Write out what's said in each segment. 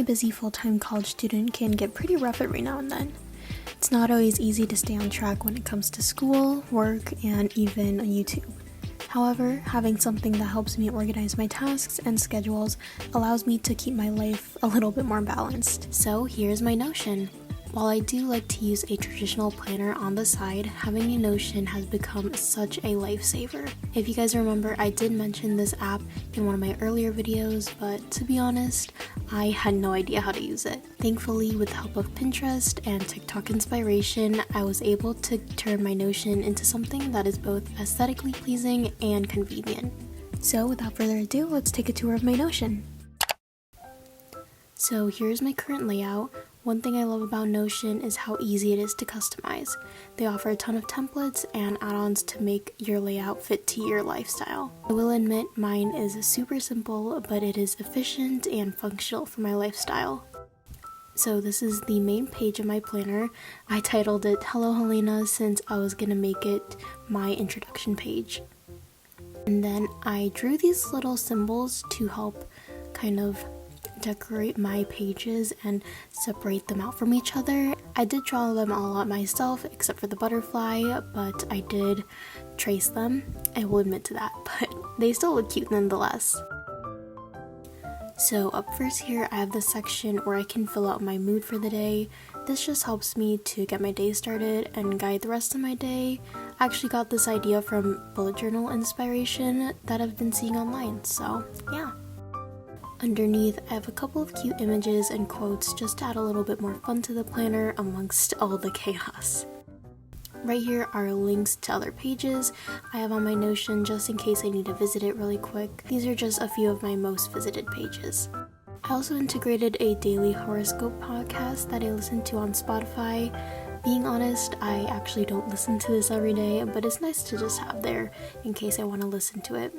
a busy full-time college student can get pretty rough every now and then. It's not always easy to stay on track when it comes to school, work, and even YouTube. However, having something that helps me organize my tasks and schedules allows me to keep my life a little bit more balanced. So here's my Notion. While I do like to use a traditional planner on the side, having a Notion has become such a lifesaver. If you guys remember, I did mention this app in one of my earlier videos, but to be honest, I had no idea how to use it. Thankfully, with the help of Pinterest and TikTok inspiration, I was able to turn my Notion into something that is both aesthetically pleasing and convenient. So without further ado, let's take a tour of my Notion. So here's my current layout. One thing I love about Notion is how easy it is to customize. They offer a ton of templates and add-ons to make your layout fit to your lifestyle. I will admit mine is super simple, but it is efficient and functional for my lifestyle. So this is the main page of my planner. I titled it Hello Helena since I was gonna make it my introduction page. And then I drew these little symbols to help kind of decorate my pages and separate them out from each other. I did draw them all out myself except for the butterfly, but I did trace them. I will admit to that, but they still look cute nonetheless. So up first here I have this section where I can fill out my mood for the day. This just helps me to get my day started and guide the rest of my day. I actually got this idea from bullet journal inspiration that I've been seeing online, so yeah. Underneath, I have a couple of cute images and quotes just to add a little bit more fun to the planner amongst all the chaos. Right here are links to other pages I have on my Notion just in case I need to visit it really quick. These are just a few of my most visited pages. I also integrated a daily horoscope podcast that I listen to on Spotify. Being honest, I actually don't listen to this every day, but it's nice to just have there in case I want to listen to it.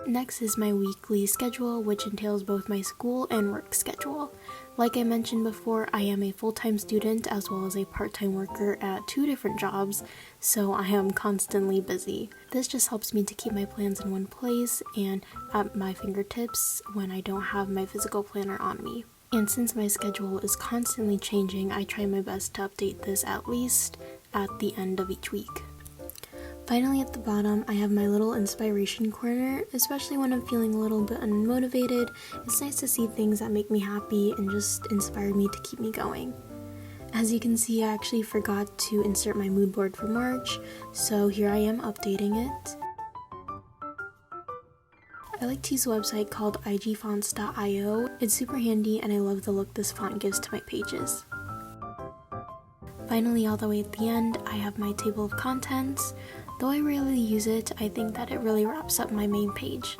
Next is my weekly schedule, which entails both my school and work schedule. Like I mentioned before, I am a full-time student as well as a part-time worker at 2 different jobs, so I am constantly busy. This just helps me to keep my plans in one place and at my fingertips when I don't have my physical planner on me. And since my schedule is constantly changing, I try my best to update this at least at the end of each week. Finally, at the bottom, I have my little inspiration corner. Especially when I'm feeling a little bit unmotivated, it's nice to see things that make me happy and just inspire me to keep me going. As you can see, I actually forgot to insert my mood board for March, so here I am updating it. I like to use a website called igfonts.io. It's super handy and I love the look this font gives to my pages. Finally, all the way at the end, I have my table of contents. Though I rarely use it, I think that it really wraps up my main page.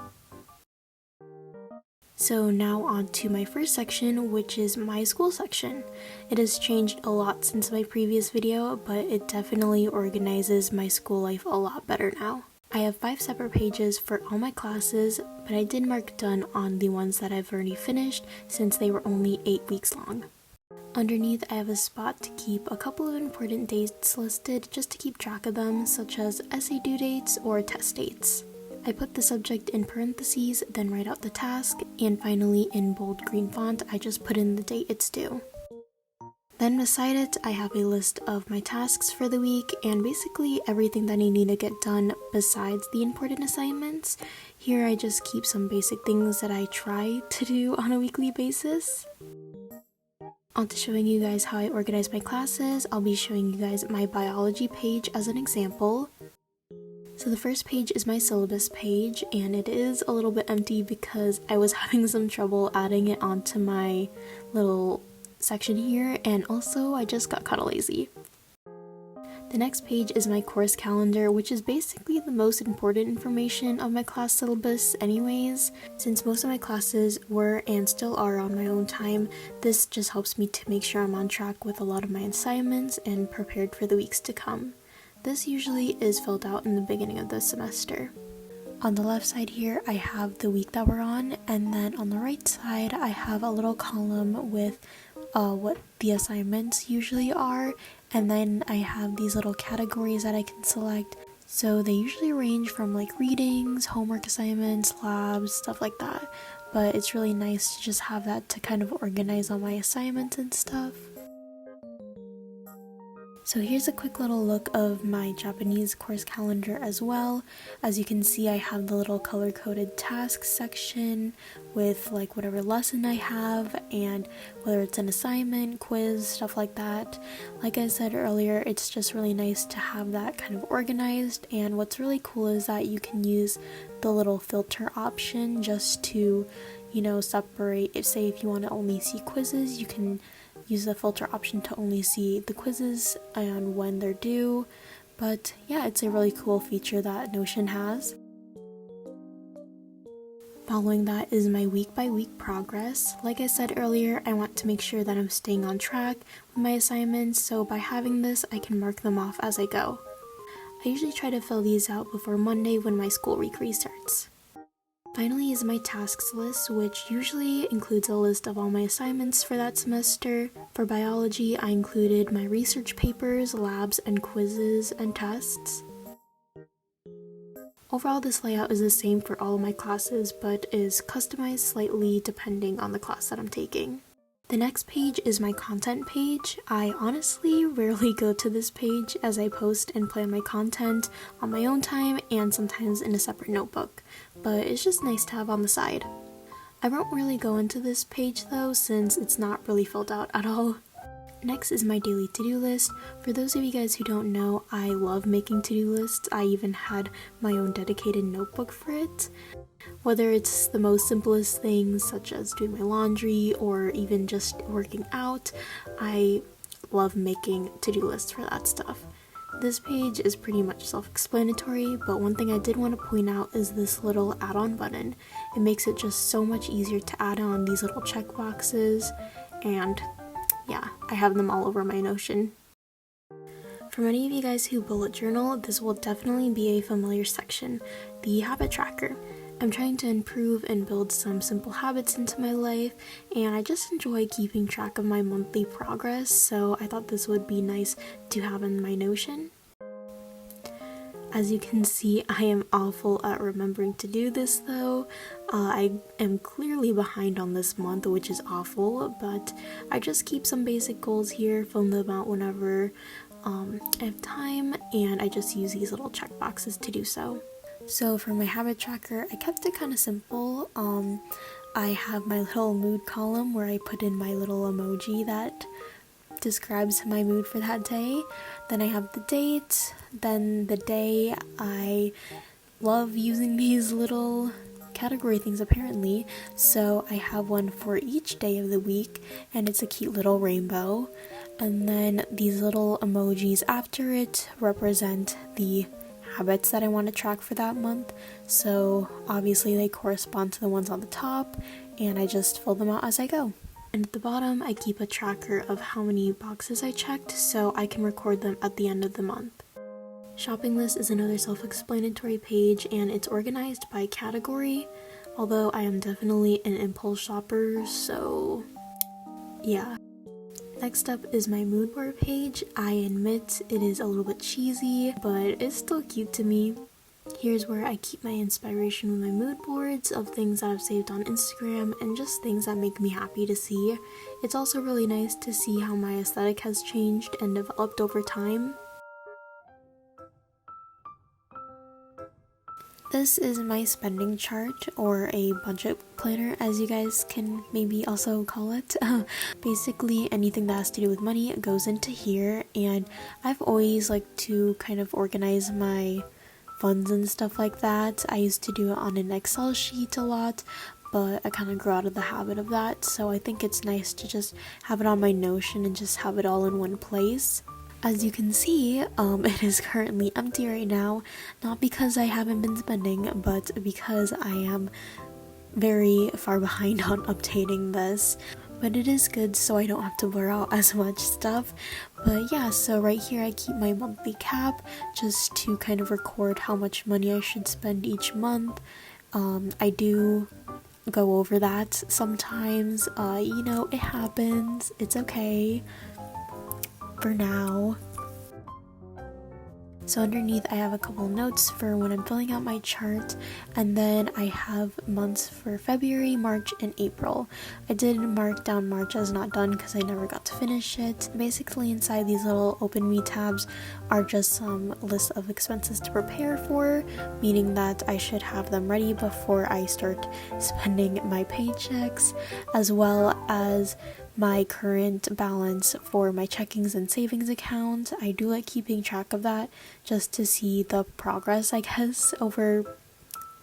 So now on to my first section, which is my school section. It has changed a lot since my previous video, but it definitely organizes my school life a lot better now. I have 5 separate pages for all my classes, but I did mark done on the ones that I've already finished since they were only 8 weeks long. Underneath, I have a spot to keep a couple of important dates listed just to keep track of them, such as essay due dates or test dates. I put the subject in parentheses, then write out the task, and finally in bold green font, I just put in the date it's due. Then beside it, I have a list of my tasks for the week and basically everything that I need to get done besides the important assignments. Here I just keep some basic things that I try to do on a weekly basis. On to showing you guys how I organize my classes, I'll be showing you guys my biology page as an example. So the first page is my syllabus page, and it is a little bit empty because I was having some trouble adding it onto my little section here, and also I just got kind of lazy. The next page is my course calendar, which is basically the most important information of my class syllabus anyways. Since most of my classes were and still are on my own time, this just helps me to make sure I'm on track with a lot of my assignments and prepared for the weeks to come. This usually is filled out in the beginning of the semester. On the left side here, I have the week that we're on, and then on the right side, I have a little column with what the assignments usually are, and then I have these little categories that I can select. So they usually range from like readings, homework assignments, labs, stuff like that. but it's really nice to just have that to kind of organize all my assignments and stuff. So here's a quick little look of my Japanese course calendar as well. As you can see, I have the little color-coded tasks section with like whatever lesson I have and whether it's an assignment, quiz, stuff like that. Like I said earlier, it's just really nice to have that kind of organized, and what's really cool is that you can use the little filter option just to, you know, separate. Say if you want to only see quizzes, you can use the filter option to only see the quizzes and when they're due. But yeah, it's a really cool feature that Notion has. Following that is my week by week progress. Like I said earlier, I want to make sure that I'm staying on track with my assignments, so by having this, I can mark them off as I go. I usually try to fill these out before Monday when my school week restarts. Finally is my tasks list, which usually includes a list of all my assignments for that semester. For biology, I included my research papers, labs, and quizzes and tests. Overall, this layout is the same for all of my classes, but is customized slightly depending on the class that I'm taking. The next page is my content page. I honestly rarely go to this page as I post and plan my content on my own time and sometimes in a separate notebook, but it's just nice to have on the side. I won't really go into this page though, since it's not really filled out at all. Next is my daily to-do list. For those of you guys who don't know, I love making to-do lists. I even had my own dedicated notebook for it. Whether it's the most simplest things such as doing my laundry or even just working out, I love making to-do lists for that stuff. This page is pretty much self-explanatory, but one thing I did want to point out is this little add-on button. It makes it just so much easier to add on these little checkboxes, and yeah, I have them all over my Notion. For many of you guys who bullet journal, this will definitely be a familiar section, the habit tracker. I'm trying to improve and build some simple habits into my life, and I just enjoy keeping track of my monthly progress, so I thought this would be nice to have in my Notion. As you can see, I am awful at remembering to do this though. I am clearly behind on this month, which is awful, but I just keep some basic goals here, fill them out whenever I have time, and I just use these little check boxes to do so. So for my habit tracker, I kept it kind of simple. I have my little mood column where I put in my little emoji that describes my mood for that day. Then I have the date, then the day. I love using these little category things apparently, so I have one for each day of the week, and it's a cute little rainbow. And then these little emojis after it represent the habits that I want to track for that month, so obviously they correspond to the ones on the top, and I just fill them out as I go. And at the bottom, I keep a tracker of how many boxes I checked so I can record them at the end of the month. Shopping list is another self-explanatory page, and it's organized by category, although I am definitely an impulse shopper, so yeah. Next up is my mood board page. I admit it is a little bit cheesy, but it's still cute to me. Here's where I keep my inspiration with my mood boards of things that I've saved on Instagram and just things that make me happy to see. It's also really nice to see how my aesthetic has changed and developed over time. This is my spending chart, or a budget planner as you guys can maybe also call it. Basically anything that has to do with money goes into here, and I've always liked to kind of organize my funds and stuff like that. I used to do it on an Excel sheet a lot, but I kind of grew out of the habit of that, so I think it's nice to just have it on my Notion and just have it all in one place. As you can see, it is currently empty right now, not because I haven't been spending, but because I am very far behind on updating this. But it is good so I don't have to blur out as much stuff. But yeah, so right here I keep my monthly cap just to kind of record how much money I should spend each month. I do go over that sometimes, you know, it happens, it's okay. For now. So underneath I have a couple notes for when I'm filling out my chart, and then I have months for February, March, and April. I did mark down March as not done because I never got to finish it. Basically inside these little open me tabs are just some lists of expenses to prepare for, meaning that I should have them ready before I start spending my paychecks, as well as my current balance for my checkings and savings account. I do like keeping track of that just to see the progress, I guess, over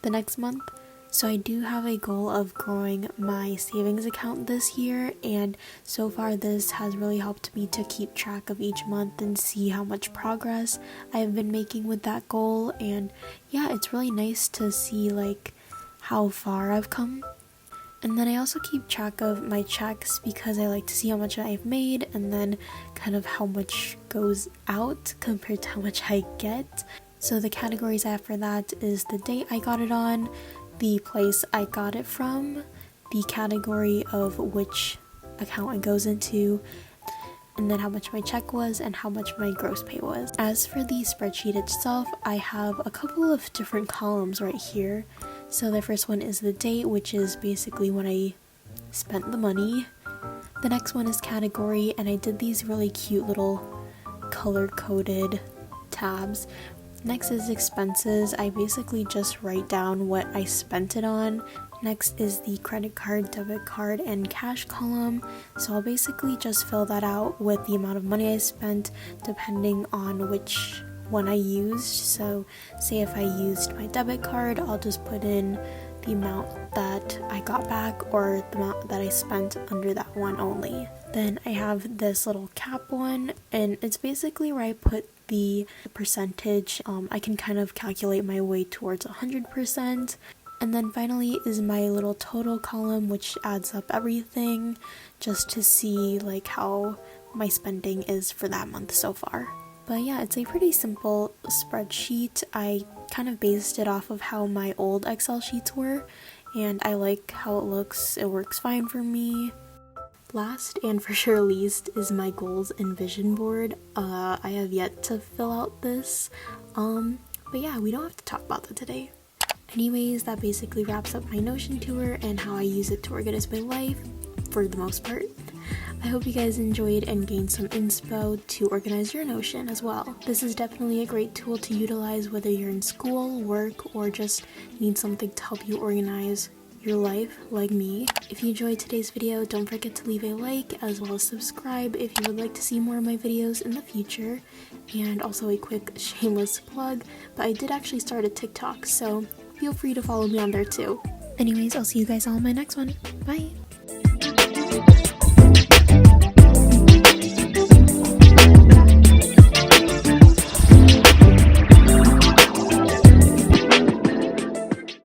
the next month. So I do have a goal of growing my savings account this year, and so far this has really helped me to keep track of each month and see how much progress I have been making with that goal. And yeah, it's really nice to see like how far I've come. And then I also keep track of my checks because I like to see how much I've made and then kind of how much goes out compared to how much I get. So the categories I have for that is the date I got it on, the place I got it from, the category of which account it goes into, and then how much my check was and how much my gross pay was. As for the spreadsheet itself, I have a couple of different columns right here. So the first one is the date, which is basically when I spent the money. The next one is category, and I did these really cute little color-coded tabs. Next is expenses. I basically just write down what I spent it on. Next is the credit card, debit card, and cash column. So I'll basically just fill that out with the amount of money I spent depending on which one I used. So say if I used my debit card, I'll just put in the amount that I got back or the amount that I spent under that one only. Then I have this little cap one, and it's basically where I put the percentage. I can kind of calculate my way towards 100%. And then finally is my little total column, which adds up everything just to see like how my spending is for that month so far. But yeah, it's a pretty simple spreadsheet. I kind of based it off of how my old Excel sheets were, and I like how it looks. It works fine for me. Last and for sure least is my goals and vision board. I have yet to fill out this, but yeah, we don't have to talk about that today. Anyways, that basically wraps up my Notion tour and how I use it to organize my life for the most part. I hope you guys enjoyed and gained some inspo to organize your Notion as well. This is definitely a great tool to utilize whether you're in school, work, or just need something to help you organize your life like me. If you enjoyed today's video, don't forget to leave a like as well as subscribe if you would like to see more of my videos in the future. And also a quick shameless plug, but I did actually start a TikTok, so feel free to follow me on there too. Anyways, I'll see you guys all in my next one. Bye!